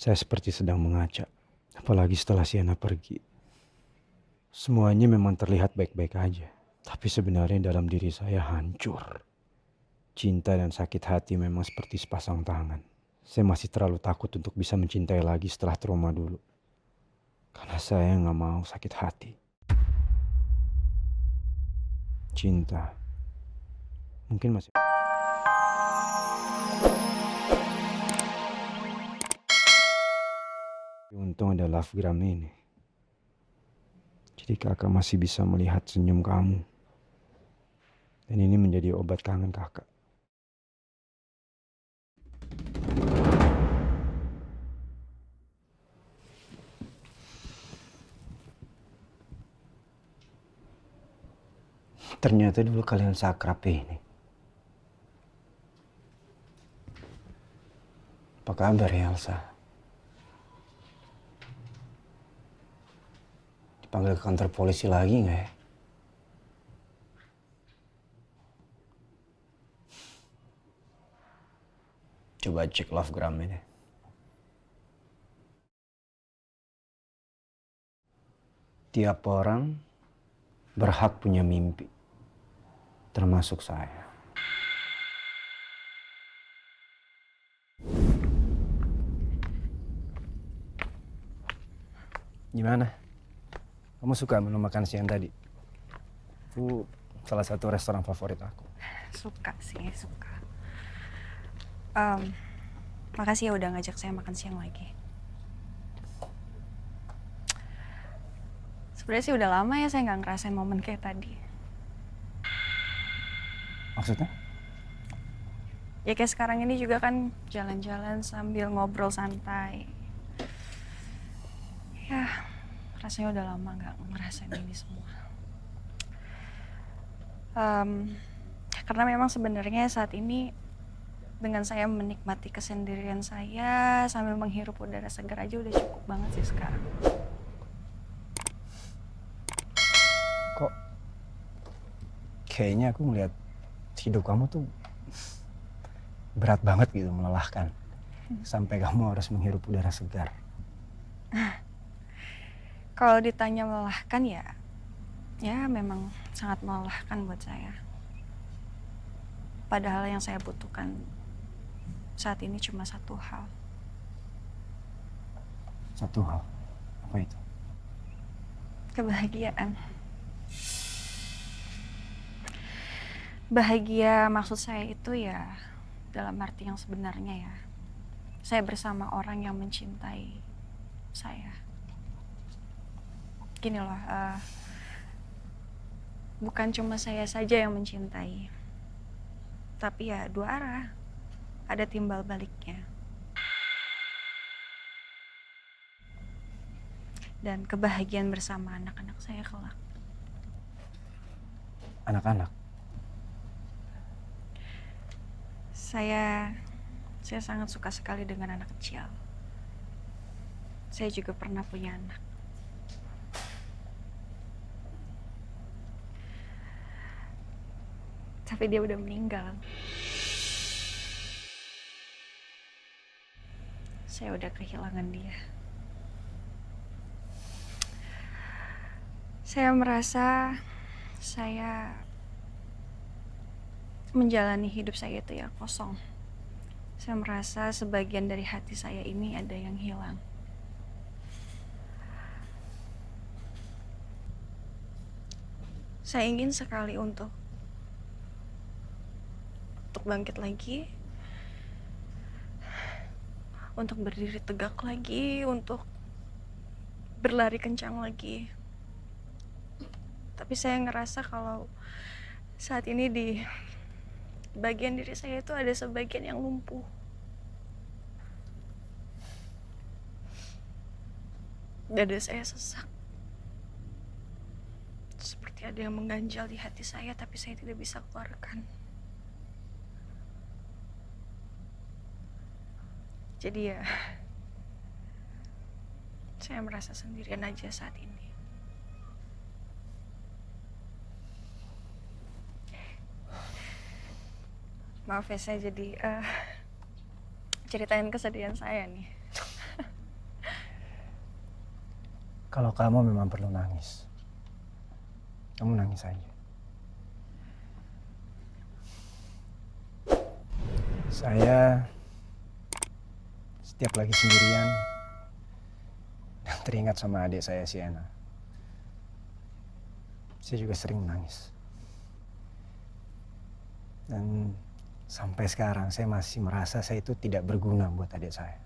Saya seperti sedang mengaca, apalagi setelah Sienna pergi. Semuanya memang terlihat baik-baik aja, tapi sebenarnya dalam diri saya hancur. Cinta dan sakit hati memang seperti sepasang tangan. Saya masih terlalu takut untuk bisa mencintai lagi setelah trauma dulu. Karena saya nggak mau sakit hati. Cinta. Mungkin masih... Untung ada Lovegram ini. Jadi kakak masih bisa melihat senyum kamu. Dan ini menjadi obat kangen kakak. Ternyata dulu kalian seakrab ini. Apa kabar ya Elsa? Dipanggil ke kantor polisi lagi nggak ya? Coba cek Lovegram ini. Tiap orang berhak punya mimpi. Termasuk saya. Gimana? Kamu suka menu makan siang tadi? Itu salah satu restoran favorit aku. Suka sih, suka. Makasih ya udah ngajak saya makan siang lagi. Sebenarnya sih udah lama ya saya nggak ngerasain momen kayak tadi. Maksudnya? Ya kayak sekarang ini juga kan jalan-jalan sambil ngobrol santai. Ya, rasanya udah lama nggak ngerasain ini semua. Karena memang sebenarnya saat ini dengan saya menikmati kesendirian saya sambil menghirup udara segar aja udah cukup banget sih sekarang. Kok kayaknya aku ngeliat hidup kamu tuh berat banget gitu, melelahkan. Sampai kamu harus menghirup udara segar. Kalau ditanya melelahkan ya memang sangat melelahkan buat saya. Padahal yang saya butuhkan saat ini cuma satu hal. Satu hal. Apa itu? Kebahagiaan. Bahagia maksud saya itu ya dalam arti yang sebenarnya ya. Saya bersama orang yang mencintai saya. Gini loh, bukan cuma saya saja yang mencintai. Tapi ya dua arah. Ada timbal baliknya. Dan kebahagiaan bersama anak-anak saya kelak. Anak-anak. Saya sangat suka sekali dengan anak kecil. Saya juga pernah punya anak. Tapi dia udah meninggal. Saya udah kehilangan dia. Saya merasa saya menjalani hidup saya itu ya kosong. Saya merasa sebagian dari hati saya ini ada yang hilang. Saya ingin sekali untuk bangkit lagi, untuk berdiri tegak lagi, untuk berlari kencang lagi. Tapi saya ngerasa kalau saat ini di bagian diri saya itu ada sebagian yang lumpuh. Dada saya sesak. Seperti ada yang mengganjal di hati saya, tapi saya tidak bisa keluarkan. Jadi ya, saya merasa sendirian aja saat ini. Maaf ya, saya jadi ceritain kesedihan saya nih. Kalau kamu memang perlu nangis, kamu nangis aja. Saya setiap lagi sendirian dan teringat sama adik saya Sienna, saya juga sering menangis. Dan sampai sekarang saya masih merasa saya itu tidak berguna buat adik saya.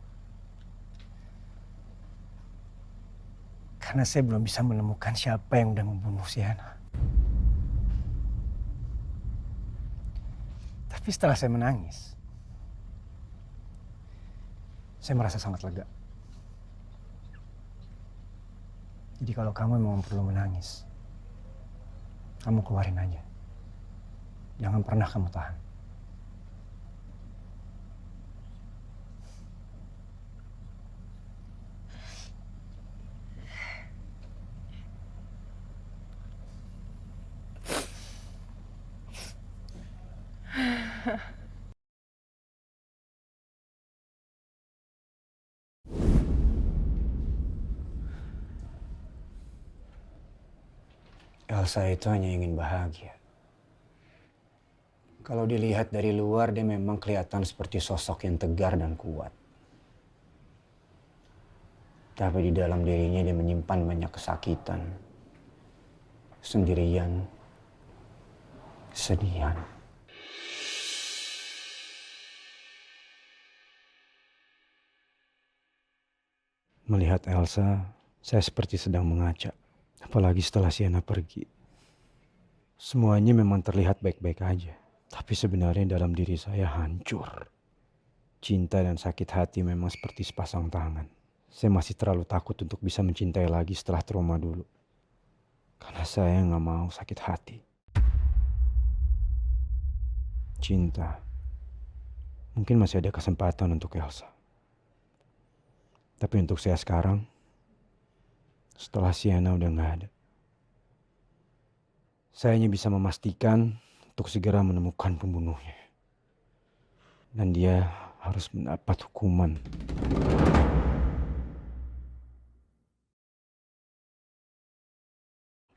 Karena saya belum bisa menemukan siapa yang udah membunuh Sienna. Tapi setelah saya menangis, saya merasa sangat lega. Jadi kalau kamu memang perlu menangis, kamu keluarin aja. Jangan pernah kamu tahan. Elsa itu hanya ingin bahagia. Kalau dilihat dari luar, dia memang kelihatan seperti sosok yang tegar dan kuat. Tapi di dalam dirinya dia menyimpan banyak kesakitan, sendirian, kesedihan. Melihat Elsa, saya seperti sedang mengaca. Apalagi setelah Sienna pergi. Semuanya memang terlihat baik-baik aja. Tapi sebenarnya dalam diri saya hancur. Cinta dan sakit hati memang seperti sepasang tangan. Saya masih terlalu takut untuk bisa mencintai lagi setelah trauma dulu. Karena saya nggak mau sakit hati. Cinta. Mungkin masih ada kesempatan untuk Elsa. Tapi untuk saya sekarang, setelah Sienna udah nggak ada, saya hanya bisa memastikan untuk segera menemukan pembunuhnya. Dan dia harus mendapat hukuman.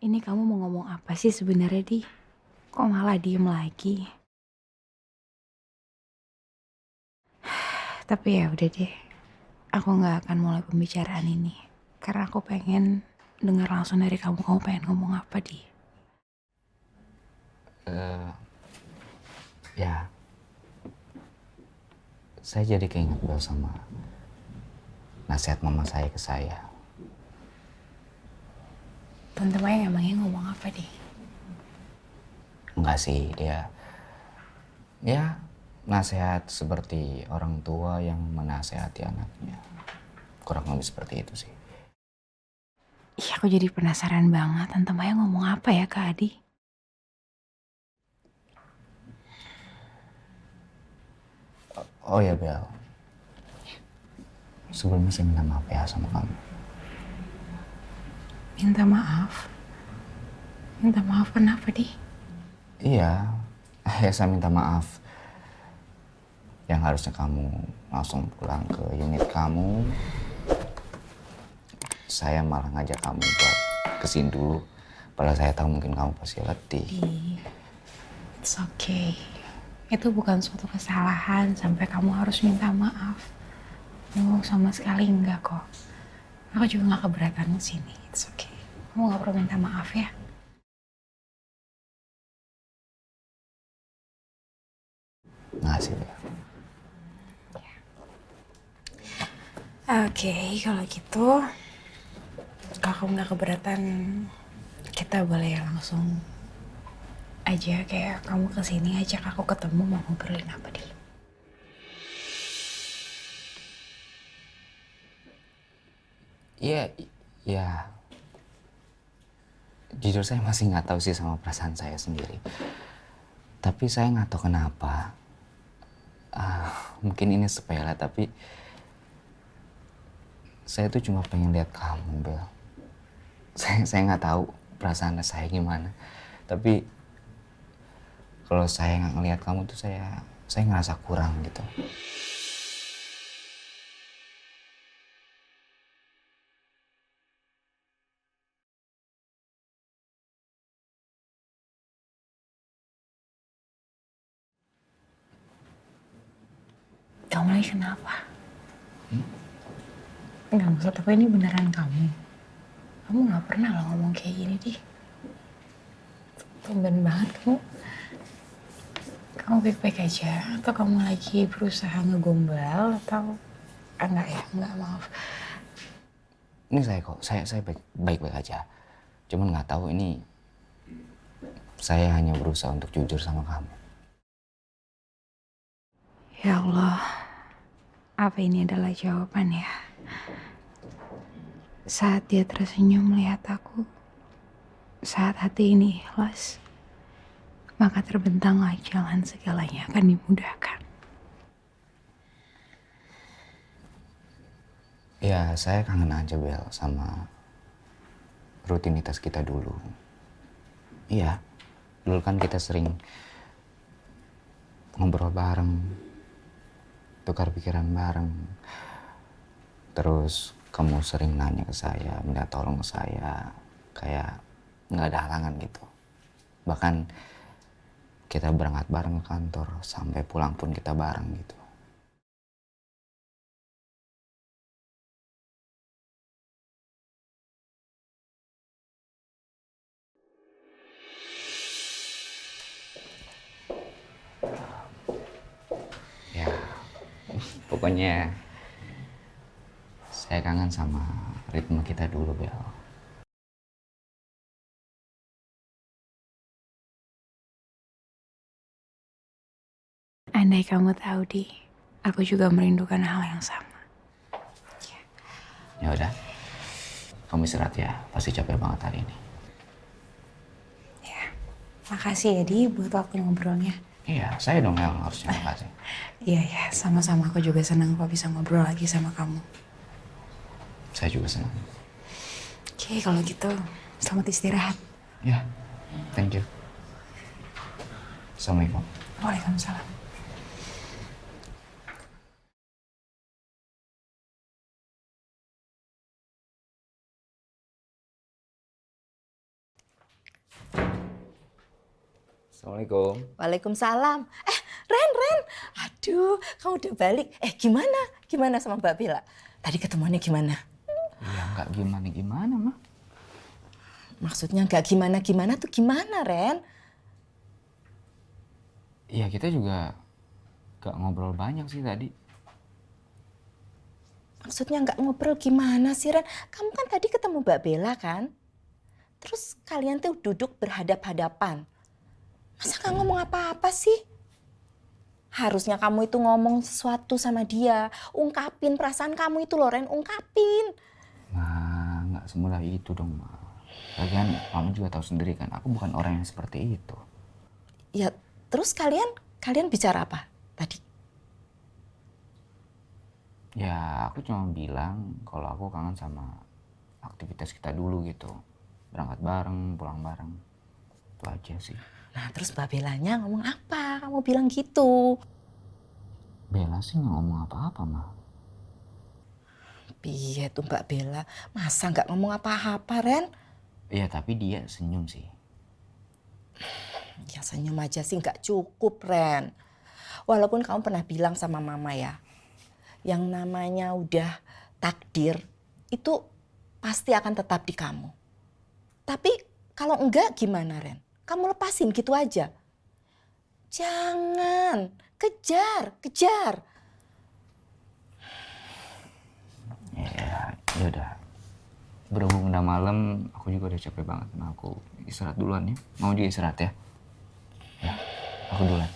Ini kamu mau ngomong apa sih sebenarnya, Di? Kok malah diem lagi? Tapi ya udah deh, aku nggak akan mulai pembicaraan ini. Karena aku pengen dengar langsung dari kamu pengen ngomong apa, Di? Ya, saya jadi keinget Bel sama nasihat mama saya ke saya. Tante Maya emangnya ngomong apa, Di? Enggak sih, dia nasihat seperti orang tua yang menasehati anaknya. Kurang lebih seperti itu sih. Iya, aku jadi penasaran banget. Tante Maya ngomong apa ya ke Adi? Oh ya Bel, sebelumnya saya minta maaf ya sama kamu. Minta maaf? Minta maaf kenapa, Di? Iya, ya saya minta maaf. Yang harusnya kamu langsung pulang ke unit kamu, saya malah ngajak kamu buat kesini dulu. Padahal saya tahu mungkin kamu pasti letih. It's okay. Itu bukan suatu kesalahan sampai kamu harus minta maaf. No, sama sekali enggak kok. Aku juga gak keberatan kesini. It's okay. Kamu gak perlu minta maaf ya. Makasih ya. Oke, kalau gitu, kalau kamu gak keberatan, kita boleh langsung aja kayak kamu kesini ajak aku ketemu mau ngobrolin apa deh. Iya, ya. Jujur saya masih nggak tahu sih sama perasaan saya sendiri. Tapi saya nggak tahu kenapa. Mungkin ini sepele tapi saya tuh cuma pengen lihat kamu, Bel. Saya nggak tahu perasaan saya gimana. Tapi kalau saya nggak ngelihat kamu tuh saya ngerasa kurang gitu. Kamu lagi kenapa? Enggak, maksud aku ini beneran kamu. Kamu gak pernah loh ngomong kayak gini, Di. Tumben banget kamu. Kamu baik-baik aja? Atau kamu lagi berusaha ngegombal? Atau... enggak ya? Enggak, maaf. Ini saya kok, saya baik-baik aja. Cuman nggak tahu ini, saya hanya berusaha untuk jujur sama kamu. Ya Allah, apa ini adalah jawaban ya? Saat dia tersenyum melihat aku, saat hati ini ikhlas, maka terbentanglah jalan segalanya akan dimudahkan. Ya, saya kangen aja Bel sama rutinitas kita dulu. Iya, dulu kan kita sering ngobrol bareng, tukar pikiran bareng. Terus kamu sering nanya ke saya, minta tolong ke saya, kayak nggak ada halangan gitu. Bahkan kita berangkat bareng ke kantor, sampai pulang pun kita bareng gitu. Ya, pokoknya saya kangen sama ritme kita dulu, Bel. Andai kamu tahu, Di, aku juga merindukan hal yang sama. Ya udah, kamu istirahat ya. Pasti capek banget hari ini. Ya, makasih ya, Di, buat waktu ngobrolnya. Iya, saya dong yang harus terima kasih. Iya, ya, sama-sama. Aku juga senang kok bisa ngobrol lagi sama kamu. Saya juga senang. Oke, kalau gitu, selamat istirahat. Ya, thank you. Assalamualaikum. Waalaikumsalam. Assalamualaikum. Waalaikumsalam. Ren. Aduh, kamu udah balik. Gimana? Gimana sama Mbak Bella? Tadi ketemuannya gimana? Ya nggak gimana-gimana, mah. Maksudnya nggak gimana-gimana tuh gimana, Ren? Iya, kita juga nggak ngobrol banyak sih tadi. Maksudnya nggak ngobrol gimana sih, Ren? Kamu kan tadi ketemu Mbak Bella kan? Terus kalian tuh duduk berhadap-hadapan. Masa nggak ngomong apa-apa sih? Harusnya kamu itu ngomong sesuatu sama dia. Ungkapin perasaan kamu itu loh, Ren. Ungkapin. Nah, nggak semudah itu dong, Ma. Lagian kamu juga tahu sendiri kan, aku bukan orang yang seperti itu. Ya, terus kalian bicara apa tadi? Ya, aku cuma bilang kalau aku kangen sama aktivitas kita dulu gitu. Berangkat bareng, pulang bareng. Itu aja sih. Nah, terus Mbak Bellanya ngomong apa? Kamu bilang gitu. Bella sih nggak ngomong apa-apa, Ma. Piye tuh Mbak Bella? Masa nggak ngomong apa-apa, Ren? Iya, tapi dia senyum sih. Ya senyum aja sih nggak cukup, Ren. Walaupun kamu pernah bilang sama Mama ya, yang namanya udah takdir, itu pasti akan tetap di kamu. Tapi kalau enggak gimana, Ren? Kamu lepasin gitu aja. Jangan, kejar. Ya udah. Berhubung udah malam, aku juga udah capek banget. Nah, aku istirahat duluan ya. Mau juga istirahat ya? Ya, aku duluan.